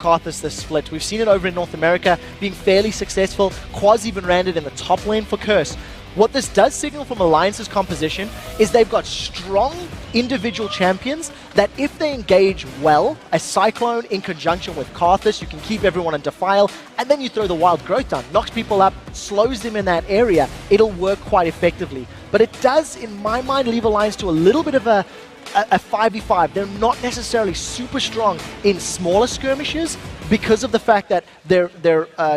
Karthus this split. We've seen it over in North America being fairly successful. Quaz even landed in the top lane for Curse. What this does signal from Alliance's composition is they've got strong individual champions that if they engage well, a Cyclone in conjunction with Karthus, you can keep everyone in Defile, and then you throw the Wild Growth down, knocks people up, slows them in that area, it'll work quite effectively. But it does, in my mind, leave Alliance to a little bit of a 5v5. They're not necessarily super strong in smaller skirmishes because of the fact that their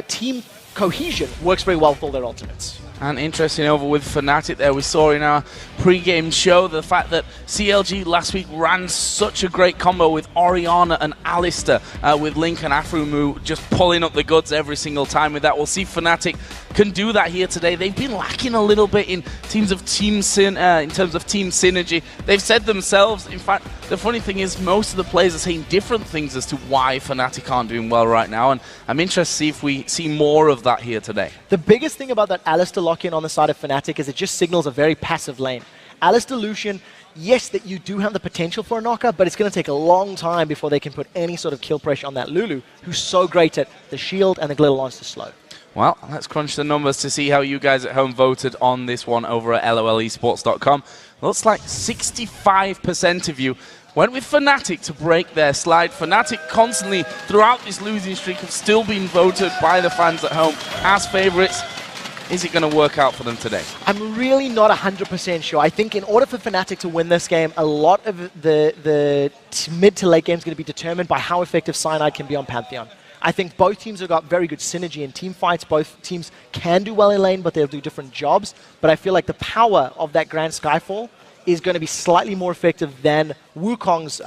team cohesion works very well with all their ultimates. And interesting over with Fnatic there, we saw in our pre-game show the fact that CLG last week ran such a great combo with Orianna and Alistar, with Link and Aphromoo just pulling up the goods every single time with that. We'll see if Fnatic can do that here today. They've been lacking a little bit in terms of team synergy. They've said themselves, in fact, the funny thing is most of the players are saying different things as to why Fnatic aren't doing well right now, and I'm interested to see if we see more of that here today. The biggest thing about that Alistar lock-in on the side of Fnatic is it just signals a very passive lane. Alistar Lucian, yes, that you do have the potential for a knocker, but it's going to take a long time before they can put any sort of kill pressure on that Lulu, who's so great at the shield and the glitter launch to slow. Well, let's crunch the numbers to see how you guys at home voted on this one over at lolesports.com. Looks like 65% of you went with Fnatic to break their slide. Fnatic constantly, throughout this losing streak, have still been voted by the fans at home as favourites. Is it going to work out for them today? I'm really not 100% sure. I think in order for Fnatic to win this game, a lot of the mid to late game is going to be determined by how effective Cyanide can be on Pantheon. I think both teams have got very good synergy in team fights. Both teams can do well in lane, but they'll do different jobs. But I feel like the power of that Grand Skyfall is going to be slightly more effective than Wukong's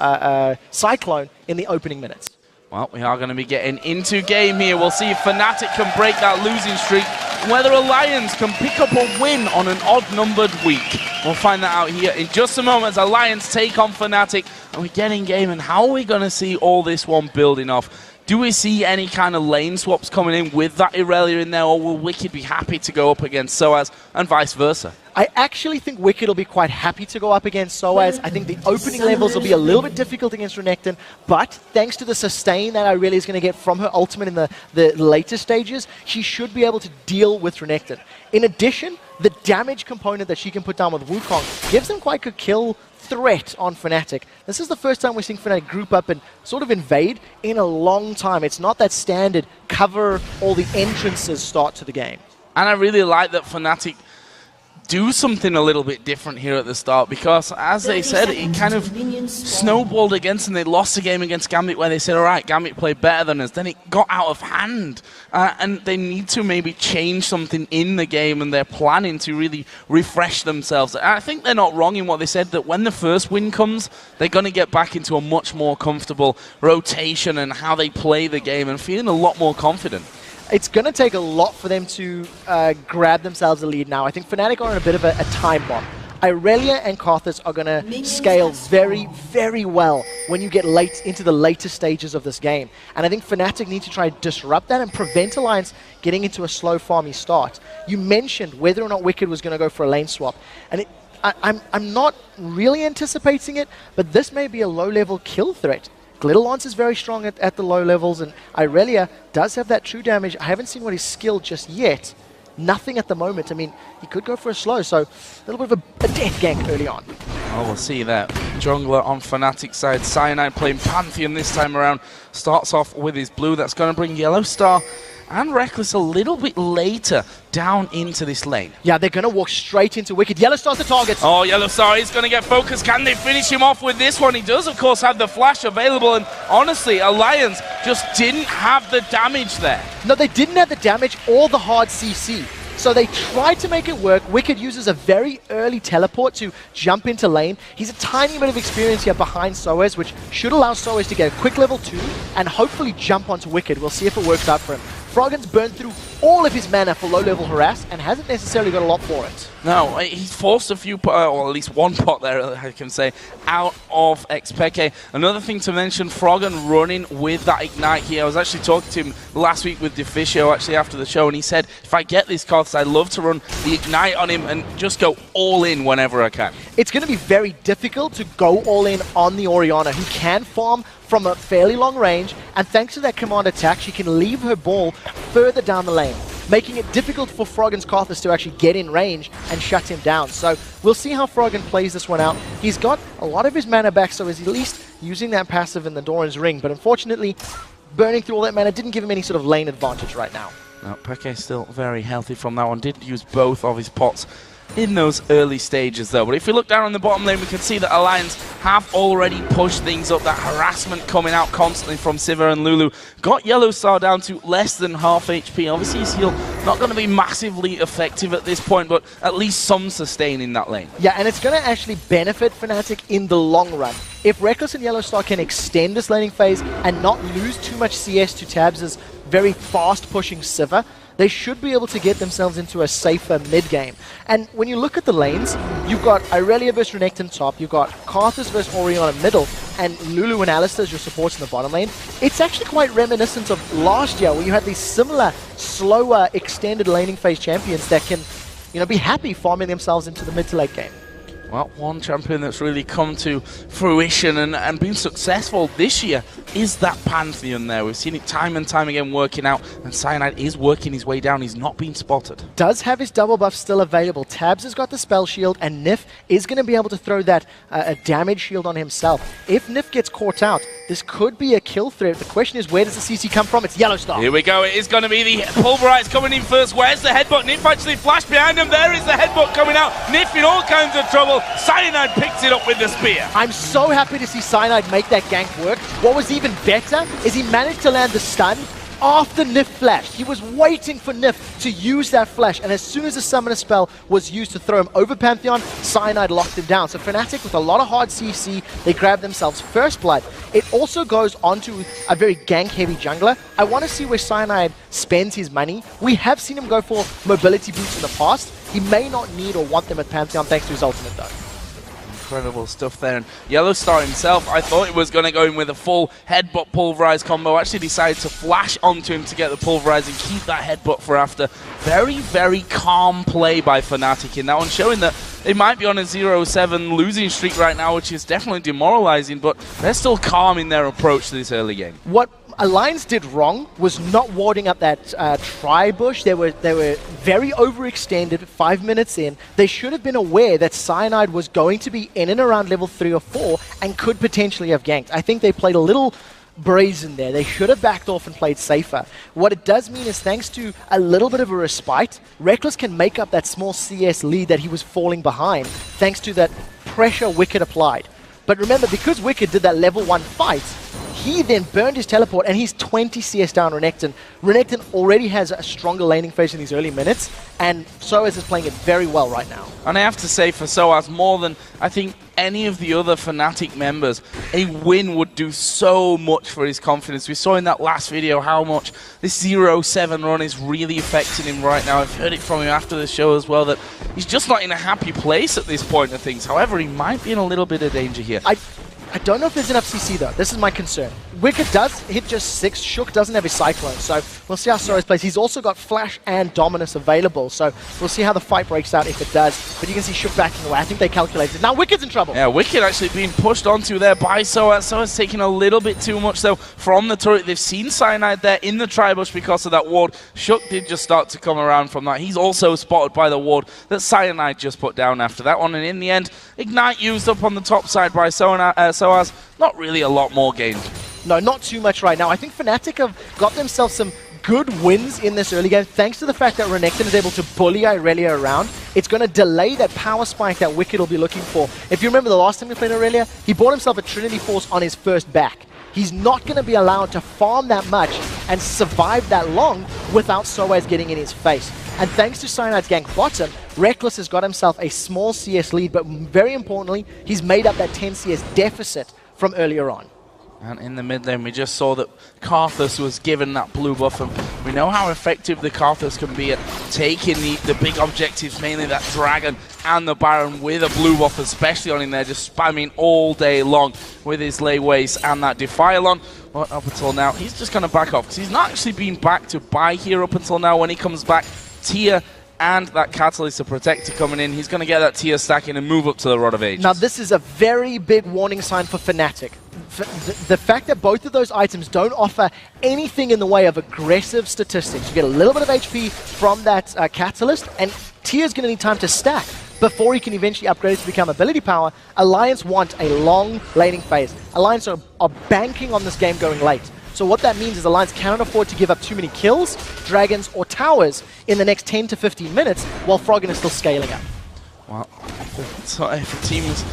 Cyclone in the opening minutes. Well, we are going to be getting into game here. We'll see if Fnatic can break that losing streak, whether Alliance can pick up a win on an odd-numbered week. We'll find that out here in just a moment as Alliance take on Fnatic, and we get in game, and how are we going to see all this one building off? Do we see any kind of lane swaps coming in with that Irelia in there, or will Wicked be happy to go up against Soaz and vice versa? I actually think Wicked will be quite happy to go up against Soaz. I think the opening levels will be a little bit difficult against Renekton, but thanks to the sustain that Irelia is going to get from her ultimate in the later stages, she should be able to deal with Renekton. In addition, the damage component that she can put down with Wukong gives them quite good kill threat on Fnatic. This is the first time we're seeing Fnatic group up and sort of invade in a long time. It's not that standard cover all the entrances start to the game. And I really like that Fnatic do something a little bit different here at the start, because as they said, it kind of snowballed against them. They lost the game against Gambit where they said, all right, Gambit played better than us. Then it got out of hand, and they need to maybe change something in the game, and they're planning to really refresh themselves. And I think they're not wrong in what they said, that when the first win comes, they're going to get back into a much more comfortable rotation and how they play the game and feeling a lot more confident. It's going to take a lot for them to grab themselves a lead now. I think Fnatic are in a bit of a time bomb. Irelia and Karthus are going to scale very, very well when you get late into the later stages of this game. And I think Fnatic need to try and disrupt that and prevent Alliance getting into a slow farmy start. You mentioned whether or not Wicked was going to go for a lane swap. And I'm not really anticipating it, but this may be a low-level kill threat. Glitter Lance is very strong at the low levels, and Irelia does have that true damage. I haven't seen what he's skilled just yet. Nothing at the moment. I mean, he could go for a slow, so a little bit of a death gank early on. Oh, we'll see that. Jungler on Fnatic side. Cyanide playing Pantheon this time around. Starts off with his blue. That's going to bring Yellow Star and Reckless a little bit later down into this lane. Yeah, they're going to walk straight into Wicked. Yellow Star's the target. Oh, Yellow Star is going to get focused. Can they finish him off with this one? He does, of course, have the flash available, and honestly, Alliance just didn't have the damage there. No, they didn't have the damage or the hard CC. So they tried to make it work. Wicked uses a very early teleport to jump into lane. He's a tiny bit of experience here behind Soaz, which should allow Soaz to get a quick level 2 and hopefully jump onto Wicked. We'll see if it works out for him. Froggen's burned through all of his mana for low-level harass and hasn't necessarily got a lot for it. No, he's forced a few, or at least one pot there, I can say, out of Xpeke. Another thing to mention, Froggen running with that Ignite here. I was actually talking to him last week with Deficio, actually after the show, and he said, if I get this Karthus, I'd love to run the Ignite on him and just go all in whenever I can. It's going to be very difficult to go all in on the Orianna, who can farm from a fairly long range, and thanks to that command attack, she can leave her ball further down the lane, making it difficult for Froggen's Karthus to actually get in range and shut him down. So we'll see how Froggen plays this one out. He's got a lot of his mana back, so he's at least using that passive in the Doran's Ring, but unfortunately, burning through all that mana didn't give him any sort of lane advantage right now. No, Peke still very healthy from that one. Did use both of his pots in those early stages though. But if we look down on the bottom lane, we can see that Alliance have already pushed things up. That harassment coming out constantly from Sivir and Lulu got Yellow Star down to less than half HP. Obviously his heal not going to be massively effective at this point, but at least some sustain in that lane. Yeah, and it's going to actually benefit Fnatic in the long run. If Rekkles and Yellow Star can extend this laning phase and not lose too much CS to Tabs' very fast pushing Sivir, they should be able to get themselves into a safer mid-game. And when you look at the lanes, you've got Irelia versus Renekton top, you've got Karthus versus Orianna middle, and Lulu and Alistar as your supports in the bottom lane. It's actually quite reminiscent of last year, where you had these similar, slower, extended laning phase champions that can, be happy farming themselves into the mid to late game. Well, one champion that's really come to fruition and been successful this year is that Pantheon there. We've seen it time and time again working out, and Cyanide is working his way down. He's not been spotted. Does have his double buff still available. Tabs has got the spell shield, and Nif is going to be able to throw that a damage shield on himself. If Nif gets caught out, this could be a kill threat. The question is, where does the CC come from? It's Yellow Star. Here we go. It is going to be the Pulverize coming in first. Where's the headbutt? Nif actually flashed behind him. There is the headbutt coming out. Nif in all kinds of trouble. Cyanide picks it up with the spear. I'm so happy to see Cyanide make that gank work. What was even better is he managed to land the stun after Nif flashed. He was waiting for Nif to use that flash, and as soon as the summoner spell was used to throw him over Pantheon, Cyanide locked him down. So Fnatic, with a lot of hard CC, they grab themselves first blood. It also goes onto a very gank-heavy jungler. I want to see where Cyanide spends his money. We have seen him go for mobility boots in the past. He may not need or want them at Pantheon thanks to his ultimate though. Incredible stuff there. And Yellow Star himself, I thought it was going to go in with a full headbutt Pulverize combo. Actually decided to flash onto him to get the Pulverize and keep that headbutt for after. Very, very calm play by Fnatic in that one, showing that they might be on a 0-7 losing streak right now, which is definitely demoralizing, but they're still calm in their approach to this early game. What Alliance did wrong was not warding up that tri-bush. They were very overextended 5 minutes in. They should have been aware that Cyanide was going to be in and around level 3 or 4 and could potentially have ganked. I think they played a little brazen there. They should have backed off and played safer. What it does mean is, thanks to a little bit of a respite, Rekkles can make up that small CS lead that he was falling behind, thanks to that pressure Wicked applied. But remember, because Wicked did that level 1 fight, he then burned his teleport, and he's 20 CS down Renekton. Renekton already has a stronger laning phase in these early minutes, and Soaz is playing it very well right now. And I have to say, for Soaz, more than I think any of the other Fnatic members, a win would do so much for his confidence. We saw in that last video how much this 0-7 run is really affecting him right now. I've heard it from him after the show as well, that he's just not in a happy place at this point of things. However, he might be in a little bit of danger here. I don't know if there's enough CC though. This is my concern. Wicked does hit just 6. Shook doesn't have his Cyclone, so we'll see how Soaz plays. He's also got Flash and Dominus available, so we'll see how the fight breaks out if it does. But you can see Shook backing away. I think they calculated. Now Wicked's in trouble. Yeah, Wicked actually being pushed onto there by Soaz. Soaz taking a little bit too much though from the turret. They've seen Cyanide there in the tri-bush because of that ward. Shook did just start to come around from that. He's also spotted by the ward that Cyanide just put down after that one. And in the end, Ignite used up on the top side by Soaz. Not really a lot more gained. No, not too much right now. I think Fnatic have got themselves some good wins in this early game, thanks to the fact that Renekton is able to bully Irelia around. It's going to delay that power spike that Wicked will be looking for. If you remember the last time he played Irelia, he bought himself a Trinity Force on his first back. He's not going to be allowed to farm that much and survive that long without Soaz getting in his face. And thanks to Cyanide's gank bottom, Rekkles has got himself a small CS lead, but very importantly, he's made up that 10 CS deficit from earlier on. And in the mid lane, we just saw that Karthus was given that blue buff, and we know how effective the Karthus can be at taking the big objectives, mainly that Dragon and the Baron, with a blue buff especially on in there, just spamming all day long with his layways and that Defile on. But up until now, he's just going to back off, because he's not actually been back to buy here up until now. When he comes back, Tia and that Catalyst, the Protector coming in, he's going to get that Tia stacking and move up to the Rod of Ages. Now this is a very big warning sign for Fnatic. The fact that both of those items don't offer anything in the way of aggressive statistics. You get a little bit of HP from that Catalyst, and Tia's going to need time to stack before he can eventually upgrade it to become ability power. Alliance want a long laning phase. Alliance are banking on this game going late. So what that means is Alliance cannot afford to give up too many kills, dragons, or towers in the next 10 to 15 minutes while Froggen is still scaling up. Well, so if the team is,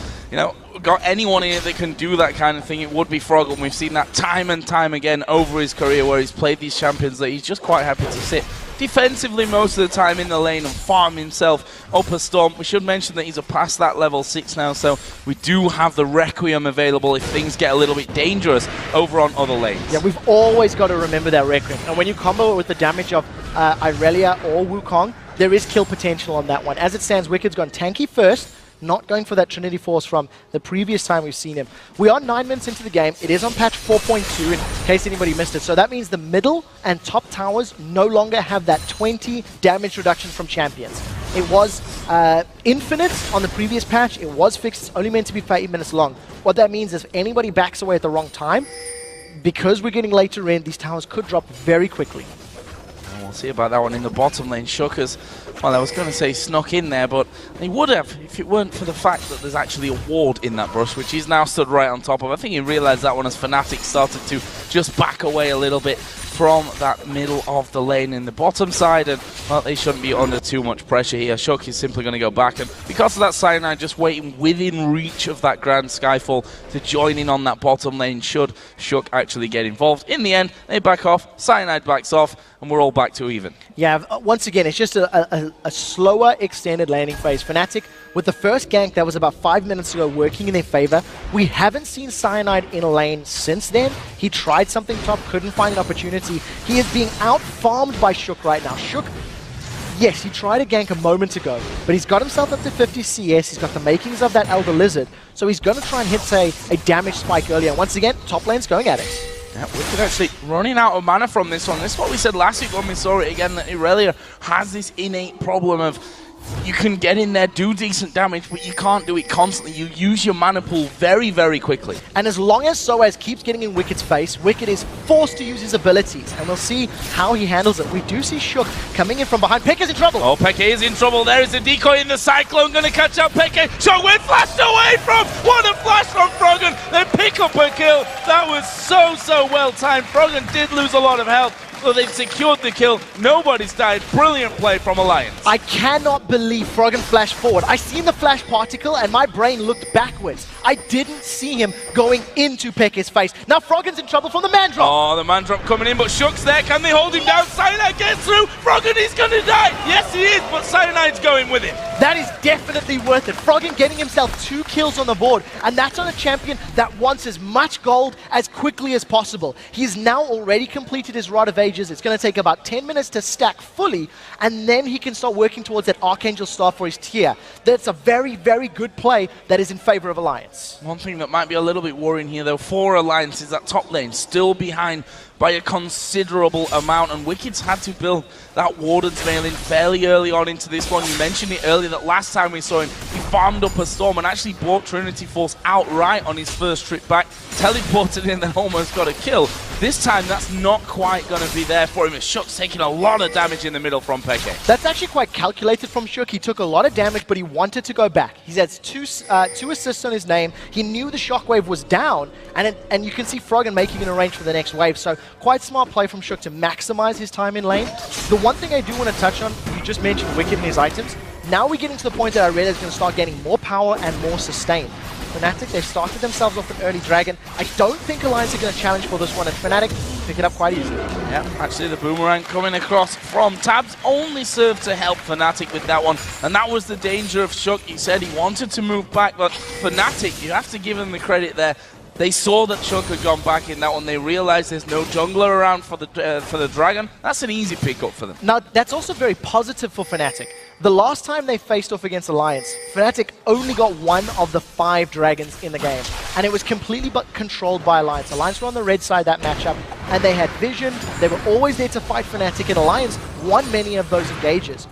got anyone here that can do that kind of thing, it would be Froggen. We've seen that time and time again over his career, where he's played these champions that he's just quite happy to sit defensively most of the time in the lane and farm himself up a storm. We should mention that he's past that level 6 now, so we do have the Requiem available if things get a little bit dangerous over on other lanes. Yeah, we've always got to remember that Requiem. And when you combo it with the damage of Irelia or Wukong, there is kill potential on that one. As it stands, Wicked's gone tanky first, not going for that Trinity Force from the previous time we've seen him. We are 9 minutes into the game. It is on patch 4.2 in case anybody missed it. So that means the middle and top towers no longer have that 20 damage reduction from champions. It was infinite on the previous patch. It was fixed. It's only meant to be for 8 minutes long. What that means is if anybody backs away at the wrong time, because we're getting later in, these towers could drop very quickly. We'll see about that one in the bottom lane. Shuckers, well, I was going to say snuck in there, but he would have if it weren't for the fact that there's actually a ward in that brush, which he's now stood right on top of. I think he realized that one as Fnatic started to just back away a little bit from that middle of the lane in the bottom side, and well, they shouldn't be under too much pressure here. Shuck is simply going to go back, and because of that Cyanide just waiting within reach of that Grand Skyfall to join in on that bottom lane should Shuck actually get involved. In the end, they back off, Cyanide backs off, and we're all back to even. Yeah, once again, it's just a slower extended laning phase. Fnatic, with the first gank that was about 5 minutes ago working in their favor, we haven't seen Cyanide in a lane since then. He tried something top, couldn't find an opportunity. He is being out-farmed by Shook right now. Shook, yes, he tried a gank a moment ago, but he's got himself up to 50 CS. He's got the makings of that Elder Lizard, so he's going to try and hit, say, a damage spike earlier. Once again, top lane's going at it. Yeah, Wicked actually running out of mana from this one. This is what we said last week when we saw it again, that Irelia has this innate problem of you can get in there, do decent damage, but you can't do it constantly. You use your mana pool very, very quickly. And as long as Soaz keeps getting in Wicked's face, Wicked is forced to use his abilities, and we'll see how he handles it. We do see Shook coming in from behind. Pekka's in trouble! Oh, Pekka is in trouble. There is a decoy in the Cyclone, going to catch up Pekka. Shook with flashed away from! What a flash from Froggen! They pick up a kill. That was so well timed. Froggen did lose a lot of health, so they've secured the kill. Nobody's died. Brilliant play from Alliance. I cannot believe Froggen flashed forward. I seen the flash particle and my brain looked backwards. I didn't see him going into Pekka's face. Now Froggen's in trouble from the man drop. Oh, the man drop coming in, but Shook's there. Can they hold him down? Cyanide gets through. Froggen is going to die. Yes, he is, but Cyanide's going with him. That is definitely worth it. Froggen getting himself 2 kills on the board, and that's on a champion that wants as much gold as quickly as possible. He's now already completed his Rod of Ages. It's going to take about 10 minutes to stack fully, and then he can start working towards that Archangel Staff for his tier. That's a very, very good play that is in favor of Alliance. One thing that might be a little bit worrying here, though, for Alliance is that top lane still behind by a considerable amount, and Wicked's had to build that Warden's Mail in fairly early on into this one. You mentioned it earlier that last time we saw him, he farmed up a Storm and actually bought Trinity Force outright on his first trip back, teleported in and then almost got a kill. This time, that's not quite going to be there for him. As Shook's taking a lot of damage in the middle from Pekka. That's actually quite calculated from Shook. He took a lot of damage, but he wanted to go back. He has two assists on his name. He knew the shockwave was down, and you can see Froggen making an arrange for the next wave. So quite smart play from Shook to maximize his time in lane. The one thing I do want to touch on, you just mentioned Wicked and his items. Now we're getting to the point that Irelia is going to start getting more power and more sustain. Fnatic, they've started themselves off an early Dragon. I don't think Alliance are going to challenge for this one, and Fnatic pick it up quite easily. Yeah, actually the boomerang coming across from Tabs only served to help Fnatic with that one, and that was the danger of Shook. He said he wanted to move back, but Fnatic, you have to give him the credit there. They saw that Shook had gone back in that one. They realized there's no jungler around for the Dragon. That's an easy pickup for them. Now, that's also very positive for Fnatic. The last time they faced off against Alliance, Fnatic only got 1 of the 5 dragons in the game. And it was completely controlled by Alliance. Alliance were on the red side that matchup, and they had vision. They were always there to fight Fnatic, and Alliance won many of those engages.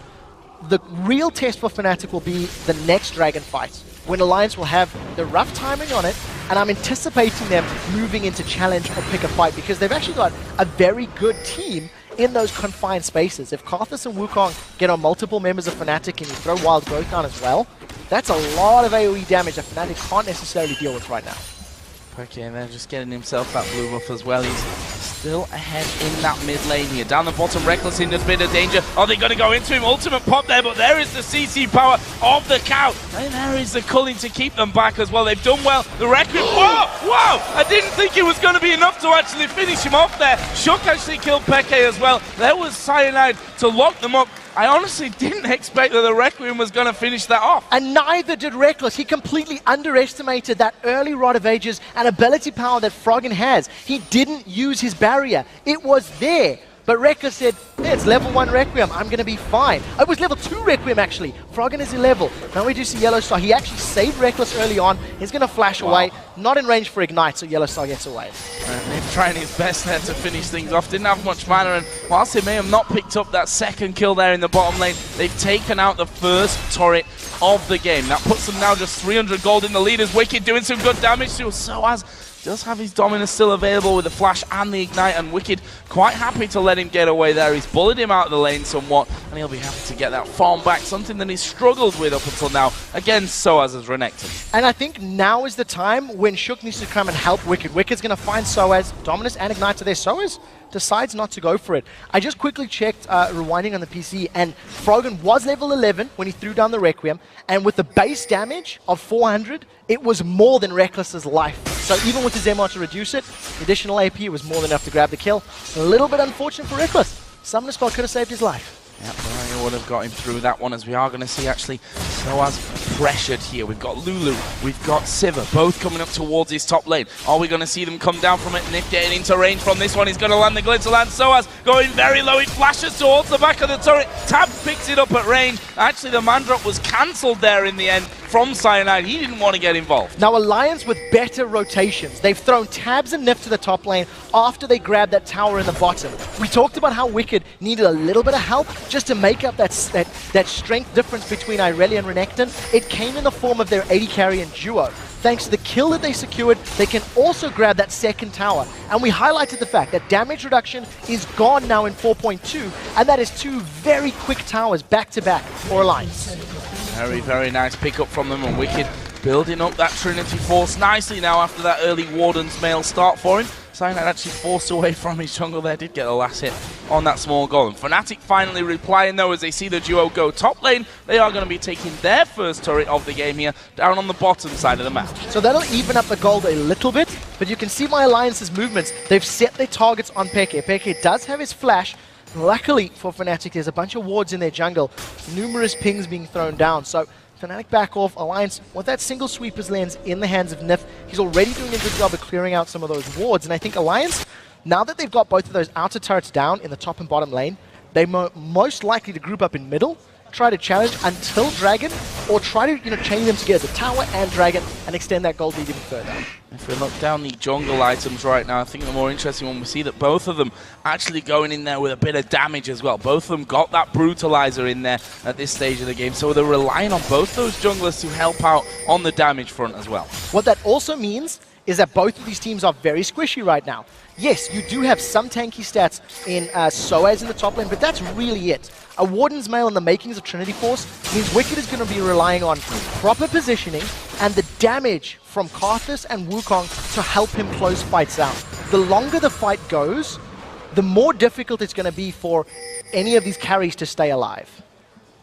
The real test for Fnatic will be the next dragon fight, when Alliance will have the rough timing on it, and I'm anticipating them moving into challenge or pick a fight, because they've actually got a very good team in those confined spaces. If Karthus and Wukong get on multiple members of Fnatic and you throw Wild Growth down as well, that's a lot of AoE damage that Fnatic can't necessarily deal with right now. Okay, and then just getting himself that blue buff as well. He's still ahead in that mid lane here. Down the bottom, Reckless in a bit of danger. Are they going to go into him? Ultimate pop there, but there is the CC power of the cow. And there is the culling to keep them back as well. They've done well. The Requiem. Whoa! Whoa! I didn't think it was going to be enough to actually finish him off there. Shook actually killed Peke as well. There was Cyanide to lock them up. I honestly didn't expect that the Requiem was going to finish that off. And neither did Reckless. He completely underestimated that early Rod of Ages and ability power that Froggen has. He didn't use his barrier. It was there. But Reckless said, hey, it's level 1 Requiem, I'm going to be fine. It was level 2 Requiem, actually. Froggen is 11. Now we do see Yellow Star. He actually saved Reckless early on. He's going to flash away. Not in range for Ignite, so Yellow Star gets away. They're trying his best there to finish things off. Didn't have much mana, and whilst they may have not picked up that second kill there in the bottom lane, they've taken out the first turret of the game. That puts them now just 300 gold in the lead as Wicked doing some good damage to Soaz. Does have his Dominus still available with the Flash and the Ignite, and Wicked quite happy to let him get away there. He's bullied him out of the lane somewhat, and he'll be happy to get that farm back, something that he's struggled with up until now against Soaz as Renekton. And I think now is the time when Shook needs to come and help Wicked. Wicked's going to find Soaz, Dominus and Ignite to their Soaz. Decides not to go for it. I just quickly checked rewinding on the PC, and Froggen was level 11 when he threw down the Requiem, and with the base damage of 400, it was more than Reckless's life. So even with his MR to reduce it, the additional AP was more than enough to grab the kill. A little bit unfortunate for Reckless. Summoner spell could have saved his life. Yep, Barrier would have got him through that one, as we are going to see actually Soaz pressured here. We've got Lulu, we've got Sivir, both coming up towards his top lane. Are we going to see them come down from it? Nick getting into range from this one. He's going to land the Glitterland. Soaz going very low. He flashes towards the back of the turret. Tab picks it up at range. Actually, the man drop was cancelled there in the end from Cyanide. He didn't want to get involved. Now, Alliance with better rotations. They've thrown Tabs and Nif to the top lane after they grabbed that tower in the bottom. We talked about how Wicked needed a little bit of help just to make up that strength difference between Irelia and Renekton. It came in the form of their AD carry and duo. Thanks to the kill that they secured, they can also grab that second tower. And we highlighted the fact that damage reduction is gone now in 4.2, and that is 2 very quick towers back-to-back for Alliance. Very, very nice pickup from them, and Wicked building up that Trinity Force nicely now after that early Warden's Mail start for him. Cyanide actually forced away from his jungle there, did get the last hit on that small golem. Fnatic finally replying though as they see the duo go top lane. They are going to be taking their first turret of the game here, down on the bottom side of the map. So that'll even up the gold a little bit, but you can see my Alliance's movements. They've set their targets on Peke. Peke does have his flash. Luckily for Fnatic, there's a bunch of wards in their jungle. Numerous pings being thrown down. So Fnatic back off. Alliance with that single sweeper's lens in the hands of Nif. He's already doing a good job of clearing out some of those wards. And I think Alliance, now that they've got both of those outer turrets down in the top and bottom lane, they're most likely to group up in middle, try to challenge until Dragon, or try to chain them together, Tower and Dragon, and extend that gold lead even further. If we look down the jungle items right now, I think the more interesting one, we see that both of them actually going in there with a bit of damage as well. Both of them got that Brutalizer in there at this stage of the game, so they're relying on both those junglers to help out on the damage front as well. What that also means is that both of these teams are very squishy right now. Yes, you do have some tanky stats in Soaz in the top lane, but that's really it. A Warden's Mail and the makings of Trinity Force means Wicked is going to be relying on proper positioning and the damage from Karthus and Wukong to help him close fights out. The longer the fight goes, the more difficult it's going to be for any of these carries to stay alive.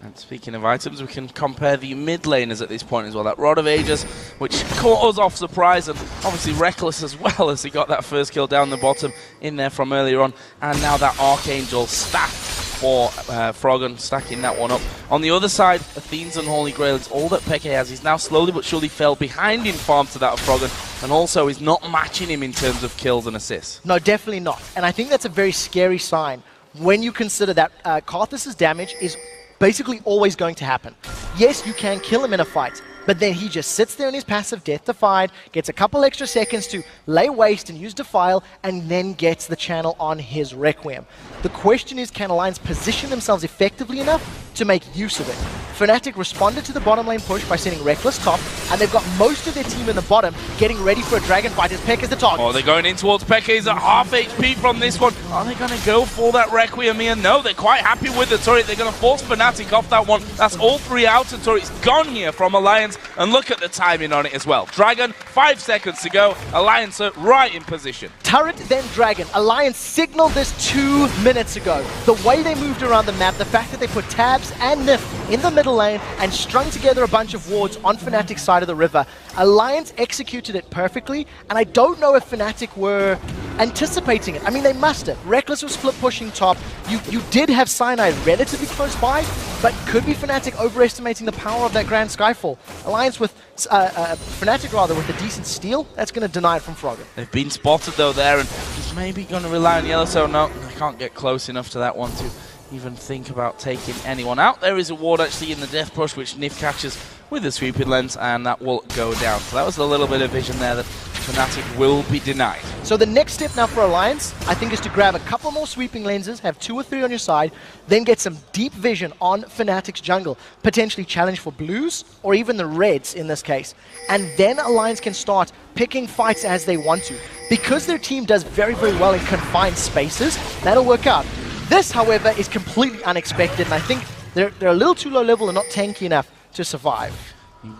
And speaking of items, we can compare the mid laners at this point as well. That Rod of Ages, which caught us off surprise, and obviously Reckless as well, as he got that first kill down the bottom in there from earlier on. And now that Archangel staff for Froggen, stacking that one up. On the other side, Athene's Unholy Grail is all that Peke has. He's now slowly but surely fell behind in farm to that of Froggen, and also is not matching him in terms of kills and assists. No, definitely not. And I think that's a very scary sign when you consider that Karthus' damage is basically always going to happen. Yes, you can kill him in a fight, but then he just sits there in his passive Death Defied, gets a couple extra seconds to lay waste and use Defile, and then gets the channel on his Requiem. The question is, can Alliance position themselves effectively enough to make use of it? Fnatic responded to the bottom lane push by sending Reckless top, and they've got most of their team in the bottom getting ready for a dragon fight as Pekka is the target. Oh, they're going in towards Pekka. He's at half HP from this one. Are they going to go for that Requiem here? No, they're quite happy with the turret. They're going to force Fnatic off that one. That's all three outer turrets gone here from Alliance, and look at the timing on it as well. Dragon, 5 seconds to go. Alliance are right in position. Turret, then Dragon. Alliance signaled this 2 minutes ago. The way they moved around the map, the fact that they put Tabs and Nif in the middle lane and strung together a bunch of wards on Fnatic's side of the river. Alliance executed it perfectly, and I don't know if Fnatic were anticipating it. I mean, they must have. Reckless was split pushing top. You did have Cyanide relatively close by, but could be Fnatic overestimating the power of that Grand Skyfall. Alliance with Fnatic rather with a decent steal, that's going to deny it from Froggen. They've been spotted though there, and he's maybe going to rely on Yellow, so no, they can't get close enough to that one to even think about taking anyone out. There is a ward actually in the death push, which Nif catches with the sweeping lens, and that will go down. So that was a little bit of vision there that Fnatic will be denied. So the next step now for Alliance, I think, is to grab a couple more sweeping lenses, have 2 or 3 on your side, then get some deep vision on Fnatic's jungle, potentially challenge for blues, or even the reds in this case. And then Alliance can start picking fights as they want to. Because their team does very, very well in confined spaces, that'll work out. This, however, is completely unexpected, and I think they're a little too low level and not tanky enough to survive.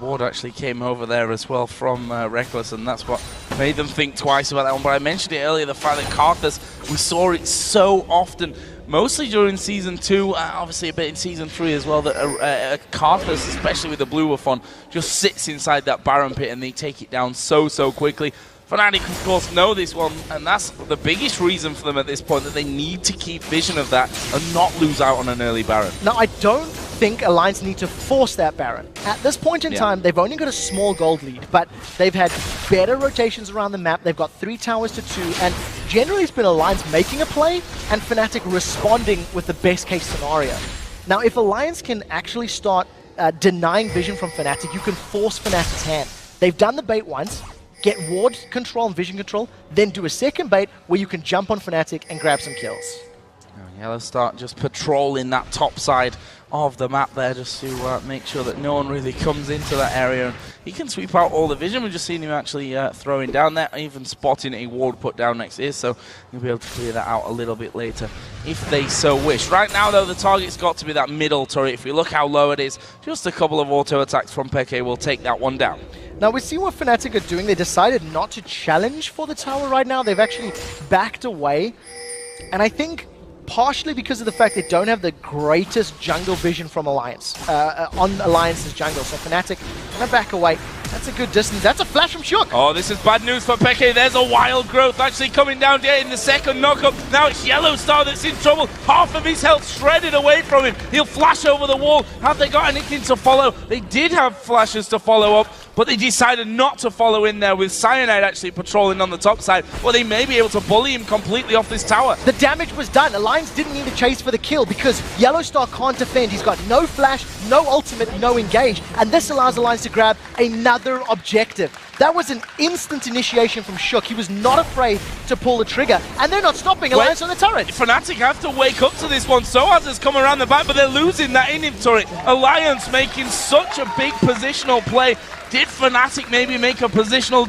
Ward actually came over there as well from Reckless, and that's what made them think twice about that one. But I mentioned it earlier, the fact that Karthus, we saw it so often, mostly during Season 2, obviously a bit in Season 3 as well, that Karthus, especially with the blue buff on, just sits inside that Baron pit and they take it down so quickly. Fnatic, of course, know this one, and that's the biggest reason for them at this point, that they need to keep vision of that and not lose out on an early Baron. Now, I don't think Alliance need to force that Baron. At this point in time, they've only got a small gold lead, but they've had better rotations around the map. They've got 3 towers to 2, and generally it's been Alliance making a play and Fnatic responding with the best case scenario. Now, if Alliance can actually start denying vision from Fnatic, you can force Fnatic's hand. They've done the bait once, get ward control and vision control, then do a second bait where you can jump on Fnatic and grab some kills. Yellow start just patrolling that top side of the map there, just to make sure that no one really comes into that area. He can sweep out all the vision. We've just seen him actually throwing down there, even spotting a ward put down next to his, so he'll be able to clear that out a little bit later if they so wish. Right now, though, the target's got to be that middle turret. If we look how low it is, just a couple of auto attacks from Peke will take that one down. Now, we see what Fnatic are doing. They decided not to challenge for the tower right now. They've actually backed away, and I think partially because of the fact they don't have the greatest jungle vision from Alliance, on Alliance's jungle. So Fnatic gonna back away. That's a good distance. That's a flash from Shook. Oh, this is bad news for Peke. There's a wild growth actually coming down there in the second knockup. Now it's Yellow Star that's in trouble. Half of his health shredded away from him. He'll flash over the wall. Have they got anything to follow? They did have flashes to follow up, but they decided not to follow in there with Cyanide actually patrolling on the top side. Well, they may be able to bully him completely off this tower. The damage was done. Alliance didn't need to chase for the kill because Yellow Star can't defend. He's got no flash, no ultimate, no engage, and this allows Alliance to grab another objective. That was an instant initiation from Shook. He was not afraid to pull the trigger, and they're not stopping Alliance on the turret. Fnatic have to wake up to this one. Soaz has come around the back, but they're losing that inhibitor turret. Alliance making such a big positional play. Did Fnatic maybe make a positional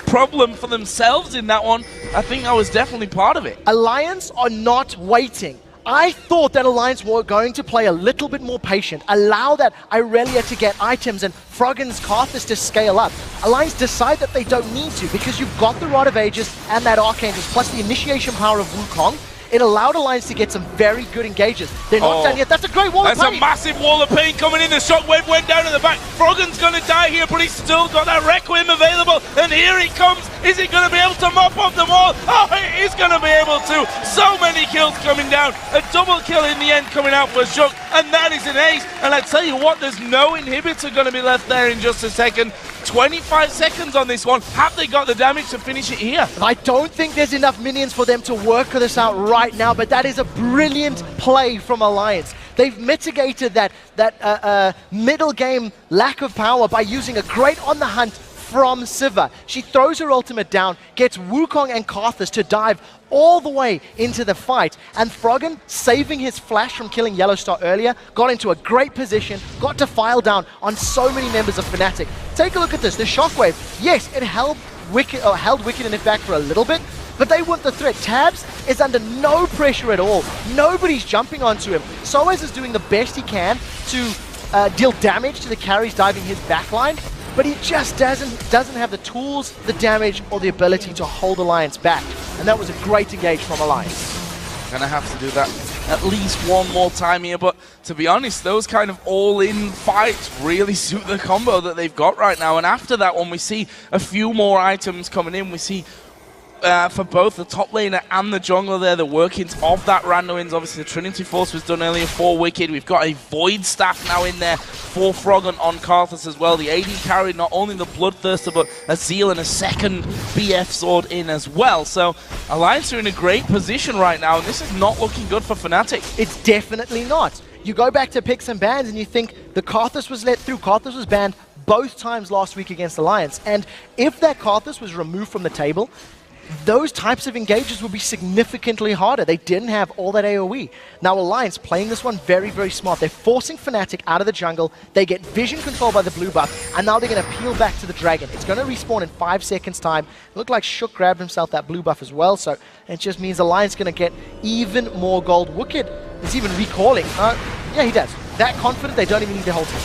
problem for themselves in that one? I think that was definitely part of it. Alliance are not waiting. I thought that Alliance were going to play a little bit more patient, allow that Irelia to get items and Froggen's Karthus to scale up. Alliance decide that they don't need to because you've got the Rod of Ages and that Archangels, plus the initiation power of Wukong. it allowed Alliance to get some very good engages. They're not done yet. That's a great wall of pain. That's a massive wall of pain coming in. The shockwave went down in the back. Froggen's going to die here, but he's still got that Requiem available. And here he comes. Is he going to be able to mop up them all? Oh, he is going to be able to. So many kills coming down. A double kill in the end coming out for Shook. And that is an ace. And I tell you what, there's no inhibitor going to be left there in just a second. 25 seconds on this one. Have they got the damage to finish it here? I don't think there's enough minions for them to work this out right now, but that is a brilliant play from Alliance. They've mitigated that middle game lack of power by using a great on the hunt from Sivir. She throws her ultimate down, gets Wukong and Karthus to dive all the way into the fight, and Froggen, saving his flash from killing Yellowstar earlier, got into a great position, got to file down on so many members of Fnatic. Take a look at this, the shockwave. Yes, it held Wicked in it back for a little bit, but they weren't the threat. Tabs is under no pressure at all. Nobody's jumping onto him. Soaz is doing the best he can to deal damage to the carries diving his backline, but he just doesn't have the tools, the damage, or the ability to hold Alliance back. And that was a great engage from Alliance. Gonna have to do that at least one more time here, but to be honest, those kind of all-in fights really suit the combo that they've got right now. And after that one, we see a few more items coming in. We see for both the top laner and the jungler there, the workings of that Randuin's. Obviously, the Trinity Force was done earlier for Wicked. We've got a Void Staff now in there for Froggen on Karthus as well. The AD carried not only the Bloodthirster, but a Zeal and a second BF sword in as well. So, Alliance are in a great position right now, and this is not looking good for Fnatic. It's definitely not. You go back to picks and bans, and you think the Karthus was let through. Karthus was banned both times last week against Alliance, and if that Karthus was removed from the table, those types of engages would be significantly harder. They didn't have all that AoE. Now Alliance playing this one very, very smart. They're forcing Fnatic out of the jungle. They get vision control by the blue buff, and now they're going to peel back to the dragon. It's going to respawn in 5 seconds time. It looked like Shook grabbed himself that blue buff as well, so it just means Alliance going to get even more gold. Wicked is even recalling. Yeah, he does. That confident, they don't even need the whole team.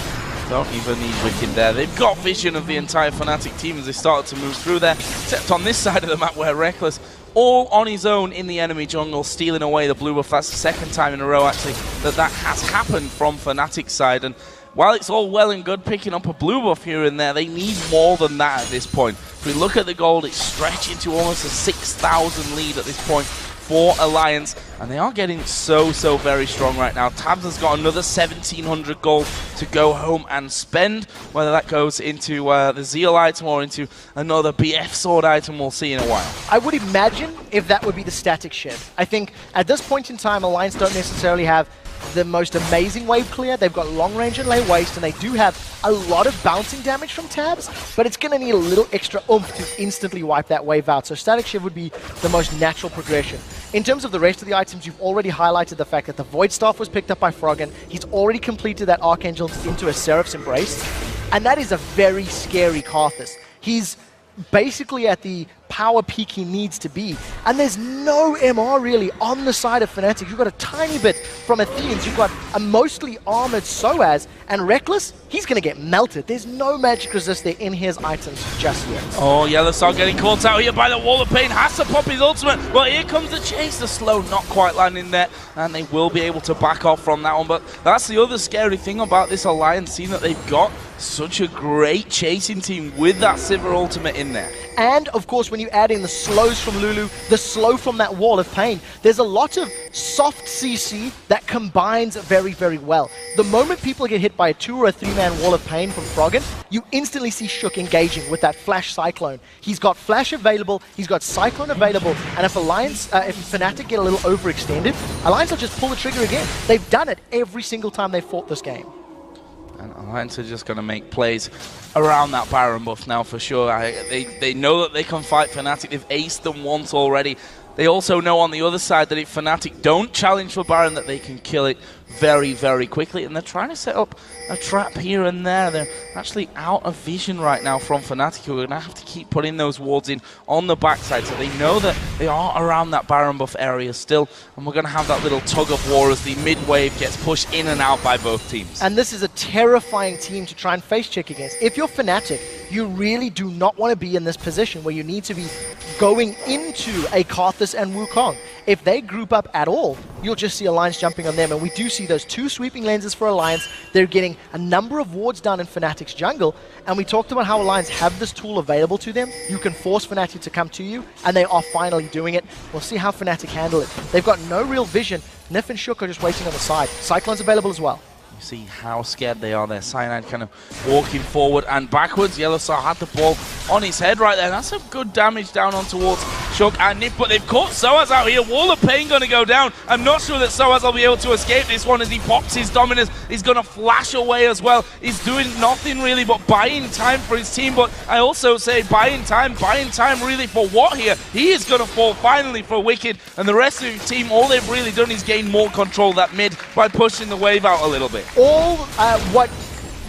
Don't even need Wicked there. They've got vision of the entire Fnatic team as they started to move through there, except on this side of the map where Reckless, all on his own in the enemy jungle, stealing away the blue buff. That's the second time in a row, actually, that has happened from Fnatic's side. And while it's all well and good picking up a blue buff here and there, they need more than that at this point. If we look at the gold, it's stretching to almost a 6,000 lead at this point for Alliance, and they are getting so very strong right now. Tabs has got another 1,700 gold to go home and spend. Whether that goes into the Zeal item or into another BF sword item, we'll see in a while. I would imagine if that would be the static shed. I think at this point in time, Alliance don't necessarily have the most amazing wave clear. They've got long range and lay waste, and they do have a lot of bouncing damage from Tabs, but it's going to need a little extra oomph to instantly wipe that wave out. So Static Shiv would be the most natural progression. In terms of the rest of the items, you've already highlighted the fact that the Void Staff was picked up by Froggen. He's already completed that Archangel into a Seraph's Embrace, and that is a very scary Karthus. He's basically at the power peak he needs to be, and there's no MR really on the side of Fnatic. You've got a tiny bit from Athenians, you've got a mostly armored Soaz, and Reckless, he's going to get melted. There's no magic resist there in his items just yet. Oh, Yellowstar getting caught out here by the Wall of Pain, has to pop his ultimate. Well, here comes the chase, the slow not quite landing there, and they will be able to back off from that one. But that's the other scary thing about this Alliance team, that they've got such a great chasing team with that Sivir ultimate in there. And of course, when you add in the slows from Lulu, the slow from that Wall of Pain, there's a lot of soft CC that combines very, very well. The moment people get hit by a 2 or a 3-man Wall of Pain from Froggen, you instantly see Shook engaging with that Flash Cyclone. He's got Flash available, he's got Cyclone available, and if Fnatic get a little overextended, Alliance will just pull the trigger again. They've done it every single time they've fought this game. And Alliance are just going to make plays around that Baron buff now for sure. They know that they can fight Fnatic. They've aced them once already. They also know on the other side that if Fnatic don't challenge for Baron, that they can kill it very, very quickly. And they're trying to set up a trap here and there. They're actually out of vision right now from Fnatic, who are going to have to keep putting those wards in on the backside. So they know that they are around that Baron buff area still. And we're going to have that little tug of war as the mid-wave gets pushed in and out by both teams. And this is a terrifying team to try and face check against. If you're Fnatic, you really do not want to be in this position where you need to be going into a Karthus and Wukong. If they group up at all, you'll just see Alliance jumping on them, and we do see those 2 sweeping lenses for Alliance. They're getting a number of wards down in Fnatic's jungle, and we talked about how Alliance have this tool available to them. You can force Fnatic to come to you, and they are finally doing it. We'll see how Fnatic handle it. They've got no real vision. Nif and Shook are just waiting on the side. Cyclone's available as well. You see how scared they are there. Cyanide kind of walking forward and backwards. Yellowstar had the ball on his head right there. That's some good damage down on towards Shook and Nif, but they've caught Soaz out here. Wall of Pain going to go down. I'm not sure that Soaz will be able to escape this one as he pops his dominance. He's going to flash away as well. He's doing nothing really but buying time for his team, but I also say buying time really for what here? He is going to fall finally for Wicked, and the rest of his team, all they've really done is gain more control of that mid by pushing the wave out a little bit. All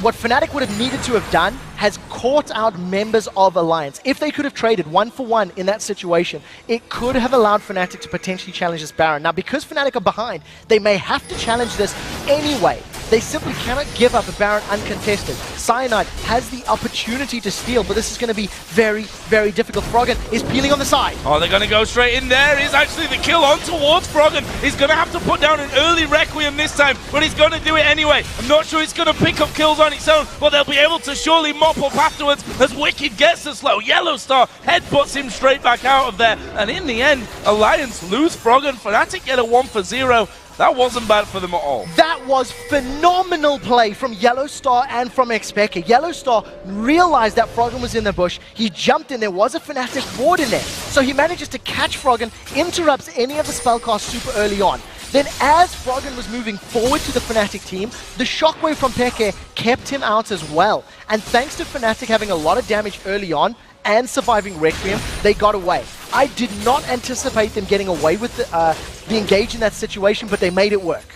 what Fnatic would have needed to have done has caught out members of Alliance. If they could have traded 1-for-1 in that situation, it could have allowed Fnatic to potentially challenge this Baron. Now, because Fnatic are behind, they may have to challenge this anyway. They simply cannot give up a Baron uncontested. Cyanide has the opportunity to steal, but this is going to be very, very difficult. Froggen is peeling on the side. Oh, they're going to go straight in there. Is actually the kill on towards Froggen. He's going to have to put down an early Requiem this time, but he's going to do it anyway. I'm not sure it's going to pick up kills on its own, but they'll be able to surely mop up afterwards as Wicked gets the slow. Yellowstar headbutts him straight back out of there, and in the end, Alliance lose Froggen. Fnatic get a 1-for-0. That wasn't bad for them at all. That was phenomenal play from Yellowstar and from Xpeke. Yellowstar realized that Froggen was in the bush. He jumped in. There was a Fnatic ward in there. So he manages to catch Froggen, interrupts any of the spellcasts super early on. Then as Froggen was moving forward to the Fnatic team, the shockwave from Peke kept him out as well. And thanks to Fnatic having a lot of damage early on and surviving Requiem, they got away. I did not anticipate them getting away with the engage in that situation, but they made it work.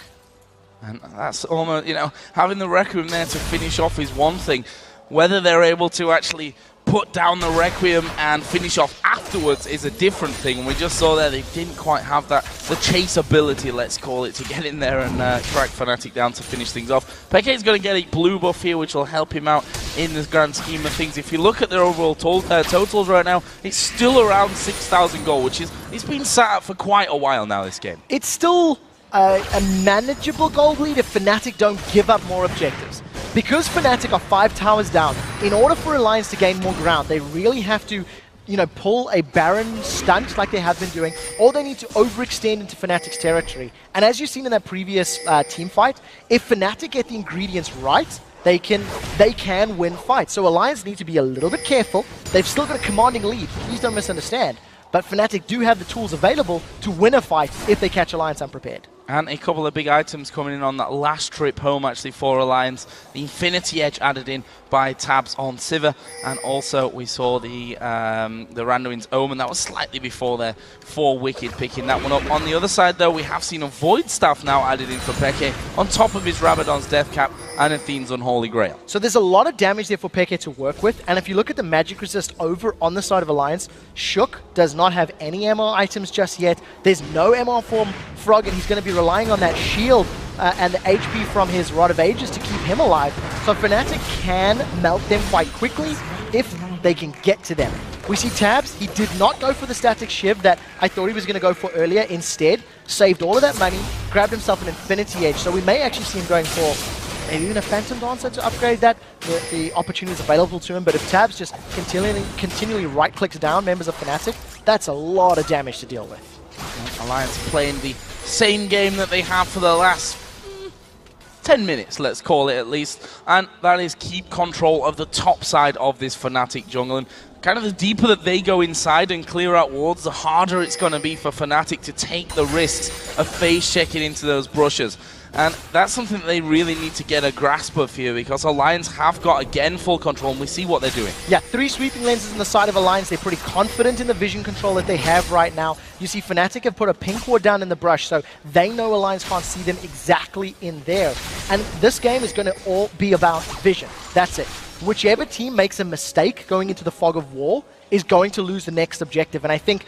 And that's almost, you know, having the Requiem there to finish off is one thing. Whether they're able to actually put down the Requiem and finish off afterwards is a different thing. And we just saw there they didn't quite have that, the chase ability, let's call it, to get in there and track Fnatic down to finish things off. Peke's going to get a blue buff here, which will help him out in the grand scheme of things. If you look at their overall totals right now, it's still around 6,000 gold, which is, it's been sat at for quite a while now, this game. It's still a manageable gold lead if Fnatic don't give up more objectives. Because Fnatic are 5 towers down, in order for Alliance to gain more ground, they really have to, you know, pull a Baron stunt like they have been doing, or they need to overextend into Fnatic's territory. And as you've seen in that previous team fight, if Fnatic get the ingredients right, they can win fights. So Alliance need to be a little bit careful. They've still got a commanding lead, please don't misunderstand. But Fnatic do have the tools available to win a fight if they catch Alliance unprepared. And a couple of big items coming in on that last trip home, actually, for Alliance. The Infinity Edge added in by Tabs on Sivir, and also we saw the Randuin's Omen. That was slightly before there for Wicked, picking that one up. On the other side, though, we have seen a Void Staff now added in for Peke, on top of his Rabadon's Death Cap and Athene's Unholy Grail. So there's a lot of damage there for Peke to work with, and if you look at the magic resist over on the side of Alliance, Shook does not have any MR items just yet. There's no MR for Froggen. He's going to be relying on that shield and the HP from his Rod of Ages to keep him alive. So Fnatic can melt them quite quickly if they can get to them. We see Tabs, he did not go for the static shiv that I thought he was going to go for earlier. Instead, saved all of that money, grabbed himself an Infinity Edge. So we may actually see him going for maybe even a Phantom Dancer to upgrade that. The opportunity is available to him, but if Tabs just continually right-clicks down members of Fnatic, that's a lot of damage to deal with. Alliance playing the same game that they have for the last 10 minutes, let's call it at least, and that is keep control of the top side of this Fnatic jungle. And kind of the deeper that they go inside and clear out wards, the harder it's going to be for Fnatic to take the risks of phase checking into those brushes. And that's something that they really need to get a grasp of here, because Alliance have got, again, full control, and we see what they're doing. Yeah, 3 sweeping lenses on the side of Alliance. They're pretty confident in the vision control that they have right now. You see Fnatic have put a pink ward down in the brush, so they know Alliance can't see them exactly in there. And this game is going to all be about vision. That's it. Whichever team makes a mistake going into the fog of war is going to lose the next objective. And I think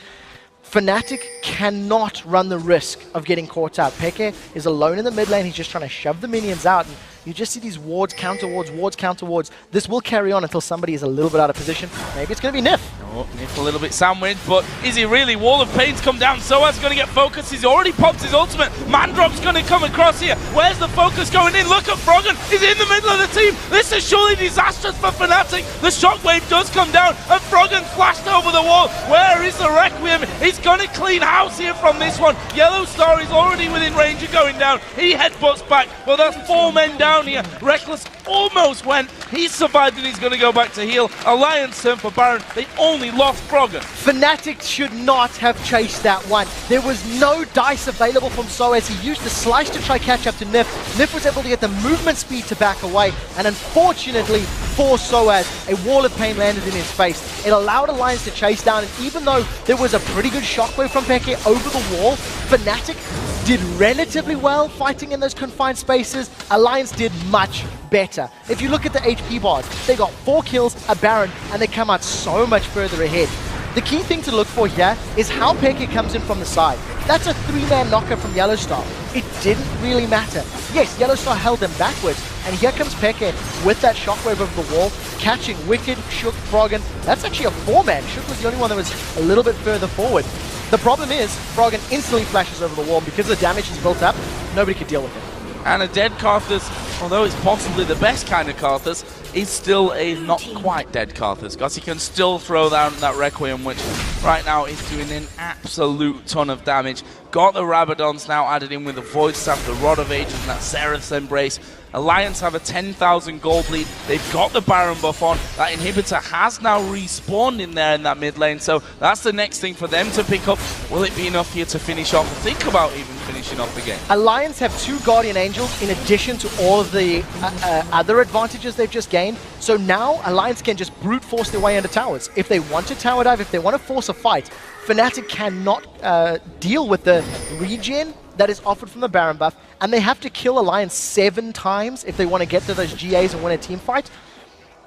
Fnatic cannot run the risk of getting caught out. Peke is alone in the mid lane. He's just trying to shove the minions out. And you just see these wards, counter wards, wards, counter wards. This will carry on until somebody is a little bit out of position. Maybe it's going to be Nif. Oh, Nif a little bit sandwiched, but is he really? Wall of Pain's come down. Soaz's going to get focused. He's already popped his ultimate. Mandrop's going to come across here. Where's the focus going in? Look at Froggen. He's in the middle of the team. This is surely disastrous for Fnatic. The shockwave does come down, and Froggen flashed over the wall. Where is the Requiem? He's going to clean house here from this one. Yellow Star is already within range of going down. He headbutts back. Well, that's 4 men down here. Reckless almost went. He survived, and he's going to go back to heal. Alliance turn for Baron. They only lost Froggen. Fnatic should not have chased that one. There was no dice available from Soaz. He used the slice to try catch up to Nif. Nif was able to get the movement speed to back away, and unfortunately for Soaz, a wall of pain landed in his face. It allowed Alliance to chase down, and even though there was a pretty good shockwave from Peke over the wall, Fnatic did relatively well fighting in those confined spaces. Alliance did much better. If you look at the HP bars, they got 4 kills, a Baron, and they come out so much further ahead. The key thing to look for here is how Peke comes in from the side. That's a 3-man knocker from Yellow Star. It didn't really matter. Yes, Yellow Star held them backwards, and here comes Peke with that shockwave over the wall, catching Wicked, Shook, Froggen. That's actually a 4-man. Shook was the only one that was a little bit further forward. The problem is, Froggen instantly flashes over the wall, and because the damage is built up, nobody could deal with it. And a dead Karthus, although it's possibly the best kind of Karthus, is still a not quite dead Karthus, because he can still throw down that Requiem, which right now is doing an absolute ton of damage. Got the Rabadons now added in with the Void Staff, the Rod of Ages, and that Seraph's Embrace. Alliance have a 10,000 gold lead. They've got the Baron buff on. That inhibitor has now respawned in there in that mid lane, so that's the next thing for them to pick up. Will it be enough here to finish off? Think about even finishing off the game. Alliance have 2 Guardian Angels in addition to all of the other advantages they've just gained. So now Alliance can just brute force their way into towers. If they want to tower dive, if they want to force a fight, Fnatic cannot deal with the regen that is offered from the Baron buff, and they have to kill Alliance 7 times if they want to get to those GAs and win a team fight.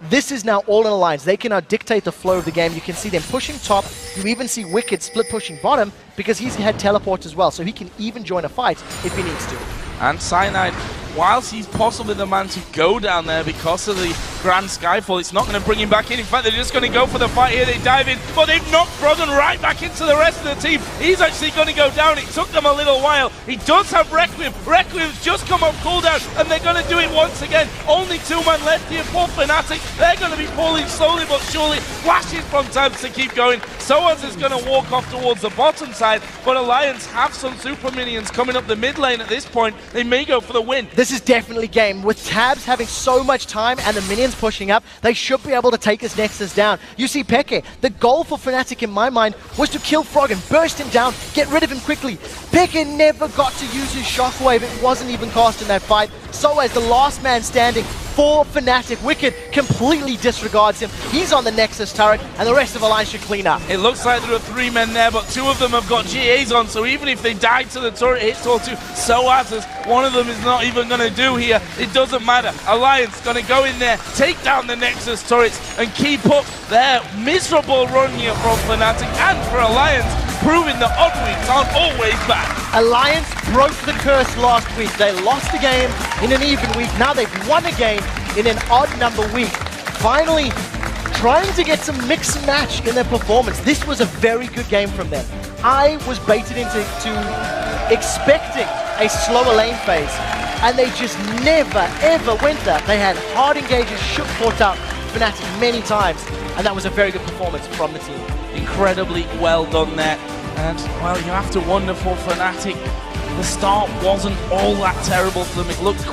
This is now all in Alliance. They can now dictate the flow of the game. You can see them pushing top. You even see Wicked split pushing bottom because he's had teleport as well, so he can even join a fight if he needs to. And Cyanide, whilst he's possibly the man to go down there because of the Grand Skyfall, it's not going to bring him back in. In fact, they're just going to go for the fight here. They dive in, but they've knocked Froggen right back into the rest of the team. He's actually going to go down. It took them a little while. He does have Requiem. Requiem's just come off cooldown, and they're going to do it once again. Only 2 men left here for Fnatic. They're going to be pulling slowly but surely. Flashes from tabs to keep going. Soaz is going to walk off towards the bottom side, but Alliance have some super minions coming up the mid lane at this point. They may go for the win. This is definitely game. With tabs having so much time and the minions pushing up, they should be able to take this Nexus down. You see Peke, the goal for Fnatic in my mind was to kill Froggen, burst him down, get rid of him quickly. Peke never got to use his shockwave. It wasn't even cast in that fight. So as the last man standing for Fnatic, Wicked completely disregards him. He's on the Nexus turret, and the rest of Alliance should clean up. It looks like there are 3 men there, but 2 of them have got GAs on, so even if they die to the turret hits or 2, Soaz, one of them is not even going to do here. It doesn't matter. Alliance going to go in there, take down the Nexus turrets, and keep up their miserable run here from Fnatic and for Alliance, proving that odd weeks aren't always bad. Alliance broke the curse last week. They lost a game in an even week. Now they've won a game in an odd number week. Finally, trying to get some mix and match in their performance. This was a very good game from them. I was baited into expecting a slower lane phase, and they just never, ever went there. They had hard engages, Shook fought out Fnatic many times, and that was a very good performance from the team. Incredibly well done there. And, well, you have to wonder for Fnatic, the start wasn't all that terrible for them. It looked